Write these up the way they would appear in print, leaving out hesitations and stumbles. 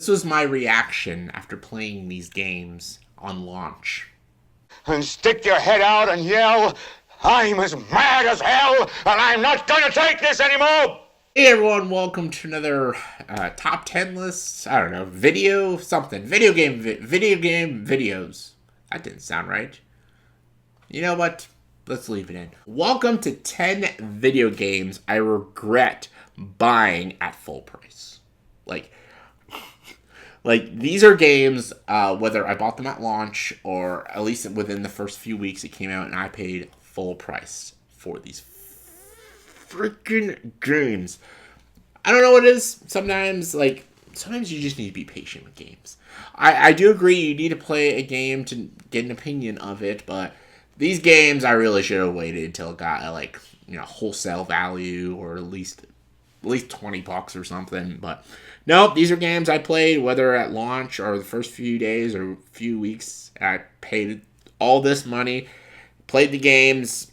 This was my reaction after playing these games on launch. And stick your head out and yell, I'm as mad as hell, and I'm not gonna take this anymore! Hey everyone, welcome to another top 10 list. I don't know, video something. Video game videos. That didn't sound right. You know what? Let's leave it in. Welcome to 10 video games I regret buying at full price. Like these are games, whether I bought them at launch or at least within the first few weeks it came out, and I paid full price for these freaking games. I don't know what it is. Sometimes you just need to be patient with games. I do agree you need to play a game to get an opinion of it, but these games I really should have waited until it got wholesale value, or at least $20 or something. But no, these are games I played whether at launch or the first few days or few weeks. I paid all this money, played the games,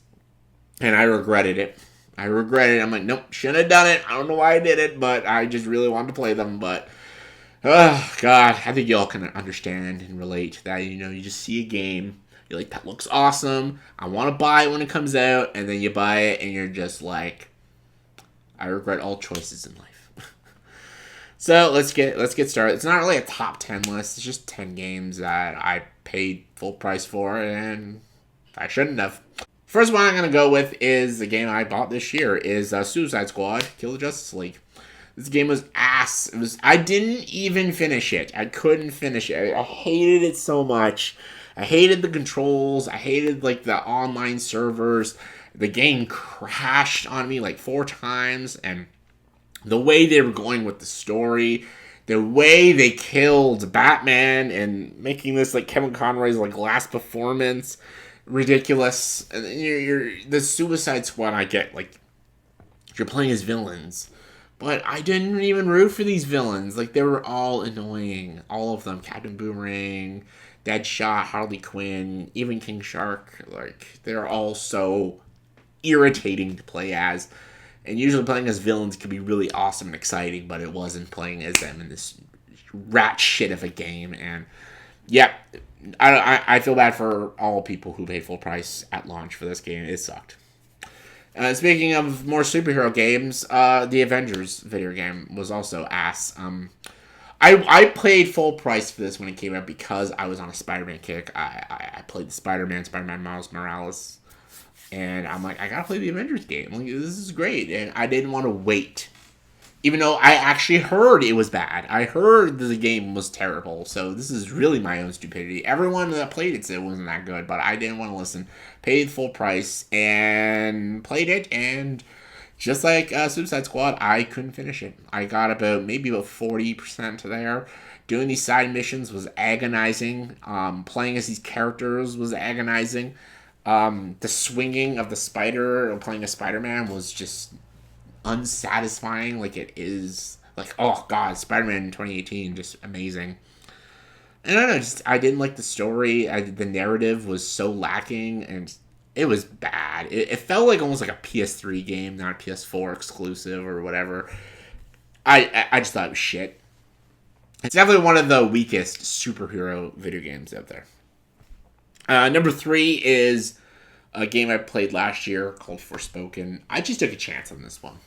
and I regretted it. I'm like, nope, shouldn't have done it. I don't know why I did it, but I just really wanted to play them. But, oh, God, I think y'all can understand and relate that, you just see a game, you're like, that looks awesome. I want to buy it when it comes out. And then you buy it, and you're just like, I regret all choices in life. So let's get started. It's not really a top 10 list. It's just 10 games that I paid full price for, and I shouldn't have. First one I'm going to go with is the game I bought this year, is Suicide Squad, Kill the Justice League. This game was ass. I didn't even finish it. I couldn't finish it. I hated it so much. I hated the controls. I hated the online servers. The game crashed on me 4 times, and the way they were going with the story, the way they killed Batman and making this Kevin Conroy's last performance ridiculous. And you're the Suicide Squad. I get you're playing as villains, but I didn't even root for these villains. They were all annoying, all of them. Captain Boomerang, Deadshot, Harley Quinn, even King Shark. They're all so irritating to play as. And usually playing as villains can be really awesome and exciting, but it wasn't playing as them in this rat shit of a game. And yeah, I feel bad for all people who paid full price at launch for this game. It sucked. Speaking of more superhero games, the Avengers video game was also ass. I played full price for this when it came out because I was on a Spider-Man kick. I played the Spider-Man Miles Morales, and I'm like, I gotta play the Avengers game. This is great, and I didn't want to wait. Even though I actually heard it was bad. I heard the game was terrible. So this is really my own stupidity. Everyone that played it said it wasn't that good, but I didn't want to listen. Paid full price and played it, and just like Suicide Squad, I couldn't finish it. I got maybe about 40% there. Doing these side missions was agonizing. Playing as these characters was agonizing. The swinging of the spider, playing a Spider-Man, was just unsatisfying it is. Oh god, Spider-Man in 2018, just amazing. And I don't know, I didn't like the story. The narrative was so lacking, and it was bad. It felt almost like a PS3 game, not a PS4 exclusive or whatever. I just thought it was shit. It's definitely one of the weakest superhero video games out there. Number 3 is a game I played last year called Forspoken. I just took a chance on this one.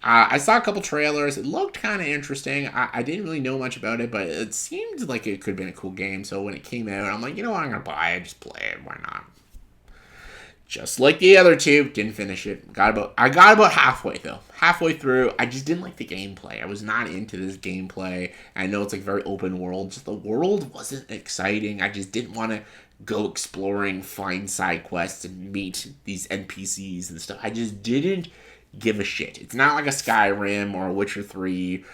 I saw a couple trailers. It looked kind of interesting. I didn't really know much about it, but it seemed like it could have been a cool game. So when it came out, I'm like, you know what, I'm going to buy it. Just play it. Why not? Just like the other two, didn't finish it. I got about halfway, though. Halfway through, I just didn't like the gameplay. I was not into this gameplay. I know it's very open world. Just the world wasn't exciting. I just didn't want to go exploring, find side quests, and meet these NPCs and stuff. I just didn't give a shit. It's not like a Skyrim or a Witcher 3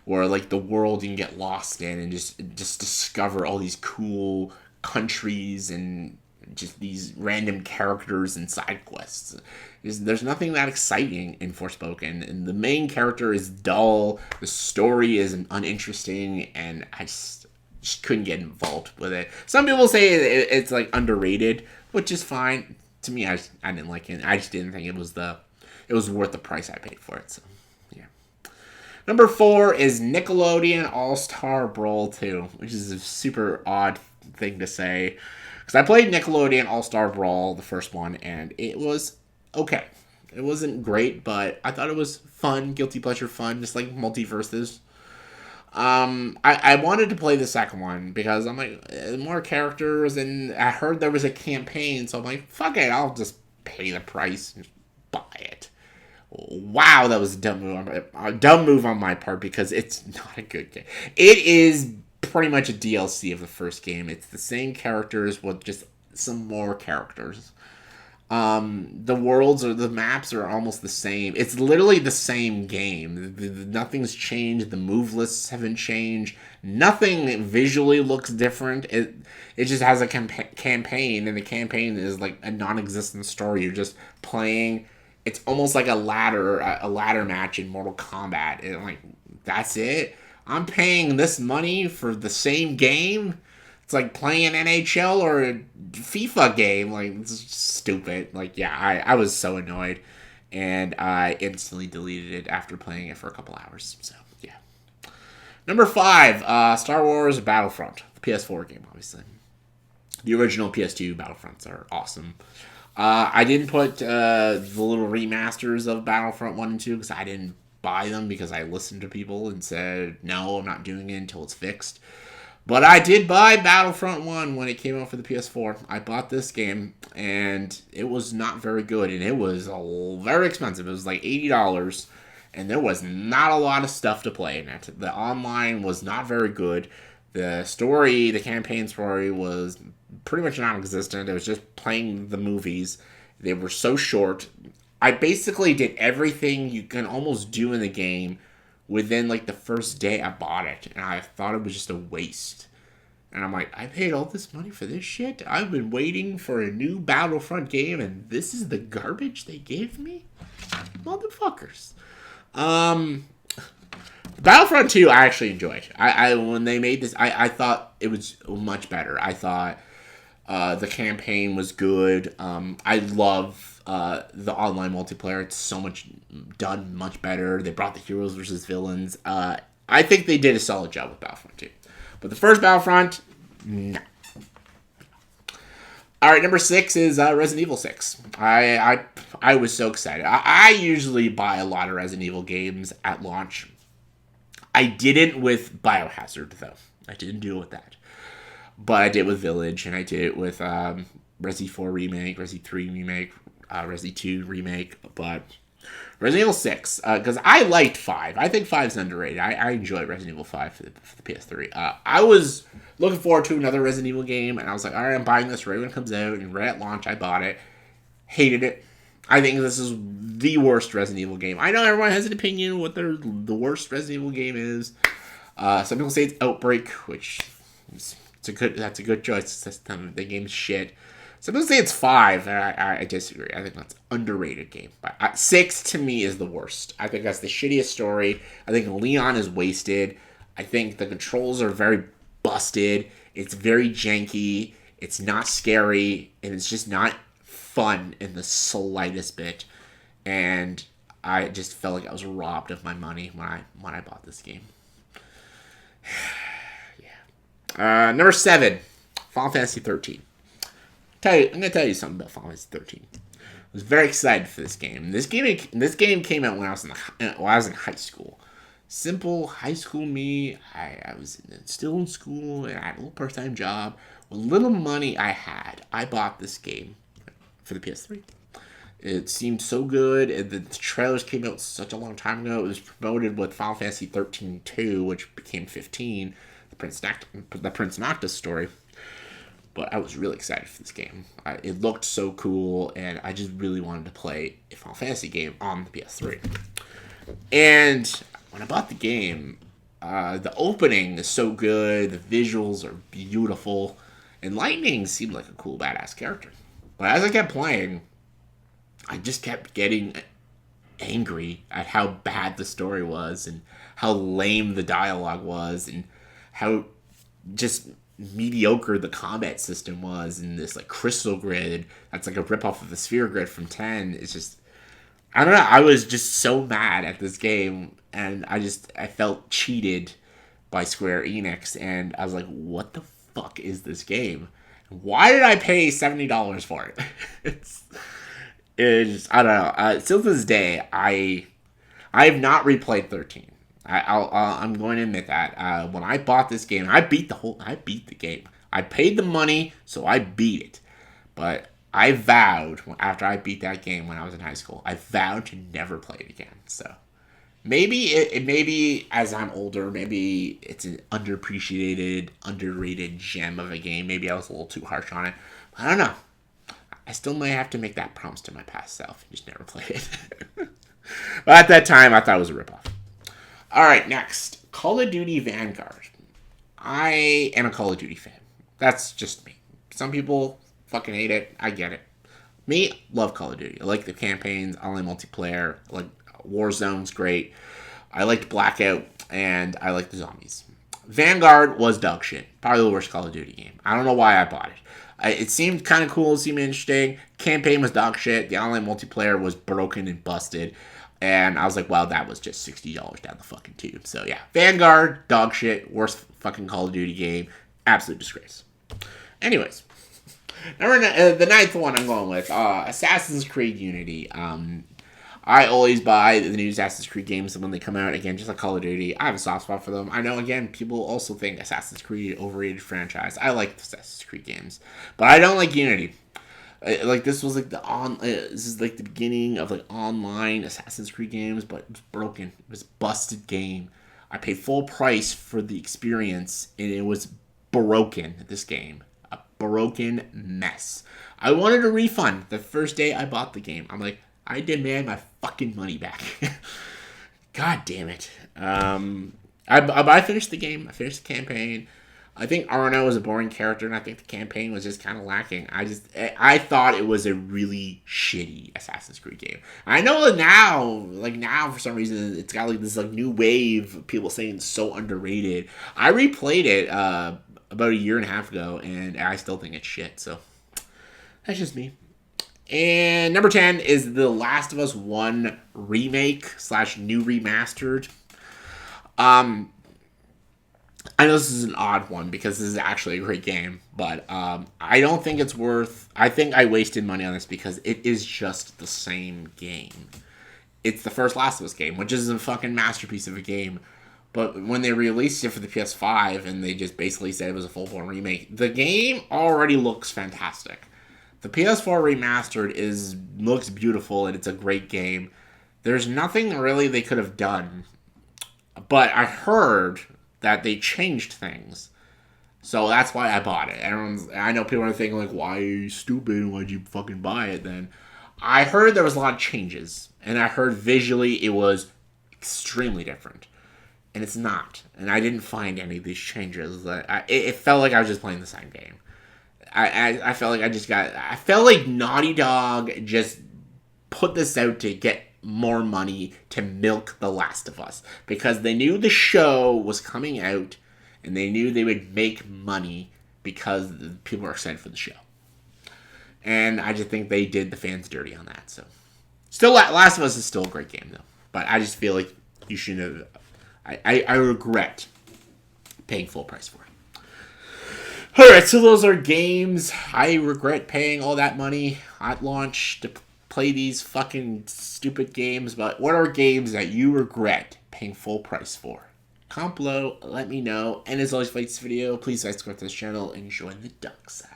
where the world you can get lost in and just discover all these cool countries and just these random characters and side quests. There's nothing that exciting in Forspoken, and the main character is dull, the story is uninteresting, and I just couldn't get involved with it. Some people say it's underrated, which is fine. To me, I didn't like it. I just didn't think it was worth the price I paid for it. So, yeah. Number 4 is Nickelodeon All-Star Brawl 2, which is a super odd thing to say. Because I played Nickelodeon All-Star Brawl, the first one, and it was okay. It wasn't great, but I thought it was fun, guilty pleasure fun, just like Multiverses. I wanted to play the second one because I'm like, more characters, and I heard there was a campaign, so I'm like, fuck it, I'll just pay the price and buy it. Wow, that was a dumb move on my part because it's not a good game. It is pretty much a DLC of the first game. It's the same characters with just some more characters. The worlds or the maps are almost the same. It's literally the same game. Nothing's changed. The move lists haven't changed. Nothing visually looks different. It just has a campaign, and the campaign is like a non-existent story. You're just playing. It's almost like a ladder match in Mortal Kombat. And I'm like, that's it? I'm paying this money for the same game? It's like playing an NHL or a FIFA game. Like, it's stupid. Like, yeah, I was so annoyed. And I instantly deleted it after playing it for a couple hours. So, yeah. Number 5, Star Wars Battlefront. The PS4 game, obviously. The original PS2 Battlefronts are awesome. I didn't put the little remasters of Battlefront 1 and 2 because I didn't buy them because I listened to people and said, no, I'm not doing it until it's fixed. But I did buy Battlefront 1 when it came out for the PS4. I bought this game, and it was not very good, and it was very expensive. It was like $80, and there was not a lot of stuff to play in it. The online was not very good. The story, the campaign story, was pretty much non-existent. It was just playing the movies. They were so short. I basically did everything you can almost do in the game within like the first day I bought it, and I thought it was just a waste. And I'm like, I paid all this money for this shit? I've been waiting for a new Battlefront game, and this is the garbage they gave me? Motherfuckers. Battlefront 2 I actually enjoyed. I when they made this, I thought it was much better. I thought the campaign was good. I love the online multiplayer. It's so much done much better. They brought the heroes versus villains. I think they did a solid job with Battlefront 2. But the first Battlefront, no. All right, number 6 is Resident Evil 6. I was so excited. I usually buy a lot of Resident Evil games at launch. I didn't with Biohazard, though. I didn't do it with that. But I did with Village, and I did it with Resi 4 Remake, Resi 3 Remake, Resi 2 Remake. But Resident Evil 6, because I liked 5. I think 5's underrated. I enjoyed Resident Evil 5 for the PS3. I was looking forward to another Resident Evil game, and I was like, all right, I'm buying this right when it comes out. And right at launch, I bought it. Hated it. I think this is the worst Resident Evil game. I know everyone has an opinion what the worst Resident Evil game is. Some people say it's Outbreak, which that's a good choice. The game's shit. Some people say it's 5, and I disagree. I think that's an underrated game. But 6 to me is the worst. I think that's the shittiest story. I think Leon is wasted. I think the controls are very busted. It's very janky. It's not scary, and it's just not fun in the slightest bit, and I just felt like I was robbed of my money when I bought this game. Yeah. Number 7, Final Fantasy 13. I'm gonna tell you something about Final Fantasy 13. I was very excited for this game. This game came out when I was in high school. Simple high school me. I was still in school, and I had a little part-time job. With little money I had, I bought this game for the PS3. It seemed so good, and the trailers came out such a long time ago. It was promoted with Final Fantasy 13-2, which became 15, the Prince Noctis story. But I was really excited for this game. It looked so cool, and I just really wanted to play a Final Fantasy game on the PS3. And when I bought the game, the opening is so good, the visuals are beautiful, and Lightning seemed like a cool, badass character. But as I kept playing, I just kept getting angry at how bad the story was, and how lame the dialogue was, and how just mediocre the combat system was, and this like crystal grid that's like a ripoff of the sphere grid from 10. It's just, I don't know. I was just so mad at this game, and I felt cheated by Square Enix, and I was like, what the fuck is this game? Why did I pay $70 for it? it's I don't know. Still to this day, I have not replayed 13. I'm going to admit that. When I bought this game, I beat the game. I paid the money, so I beat it. But I vowed, after I beat that game when I was in high school, I vowed to never play it again. So maybe as I'm older, maybe it's an underappreciated, underrated gem of a game. Maybe I was a little too harsh on it. I don't know. I still might have to make that promise to my past self and just never play it. But at that time, I thought it was a ripoff. Alright, next. Call of Duty Vanguard. I am a Call of Duty fan. That's just me. Some people fucking hate it. I get it. Me, love Call of Duty. I like the campaigns. I like multiplayer. I like Warzone's great. I liked Blackout. And I like the zombies. Vanguard was dog shit. Probably the worst Call of Duty game. I don't know why I bought it. It seemed kind of cool. It seemed interesting. Campaign was dog shit. The online multiplayer was broken and busted. And I was like, wow, that was just $60 down the fucking tube. So yeah, Vanguard, dog shit, worst fucking Call of Duty game. Absolute disgrace. Anyways, the ninth one I'm going with, Assassin's Creed Unity. I always buy the new Assassin's Creed games when they come out. Again, just like Call of Duty, I have a soft spot for them. I know, again, people also think Assassin's Creed overrated franchise. I like the Assassin's Creed games, but I don't like Unity. Like this was like this is like the beginning of like online Assassin's Creed games, but it was broken. It was a busted game. I paid full price for the experience, and it was broken. This game, a broken mess. I wanted a refund the first day I bought the game. I'm like, I demand my fucking money back. God damn it. I finished the game. I finished the campaign. I think Arno was a boring character, and I think the campaign was just kind of lacking. I thought it was a really shitty Assassin's Creed game. I know that now for some reason it's got like this like new wave of people saying it's so underrated. I replayed it about a year and a half ago, and I still think it's shit. So that's just me. And number 10 is The Last of Us 1 remake / new remastered. I know this is an odd one because this is actually a great game, but I don't think it's worth... I think I wasted money on this because it is just the same game. It's the first Last of Us game, which is a fucking masterpiece of a game. But when they released it for the PS5 and they just basically said it was a full-blown remake, the game already looks fantastic. The PS4 remastered looks beautiful and it's a great game. There's nothing really they could have done. But I heard that they changed things. So that's why I bought it. I know people are thinking like, why are you stupid? Why'd you fucking buy it then? I heard there was a lot of changes. And I heard visually it was extremely different. And it's not. And I didn't find any of these changes. It felt like I was just playing the same game. I felt like I felt like Naughty Dog just put this out to get more money to milk The Last of Us. Because they knew the show was coming out and they knew they would make money because people were excited for the show. And I just think they did the fans dirty on that. So, still, Last of Us is still a great game, though. But I just feel like you shouldn't have... I regret paying full price for it. Alright, so those are games. I regret paying all that money at launch to play these fucking stupid games. But what are games that you regret paying full price for? Comment below, let me know. And as always, if you like this video, please subscribe to this channel and join the dark side.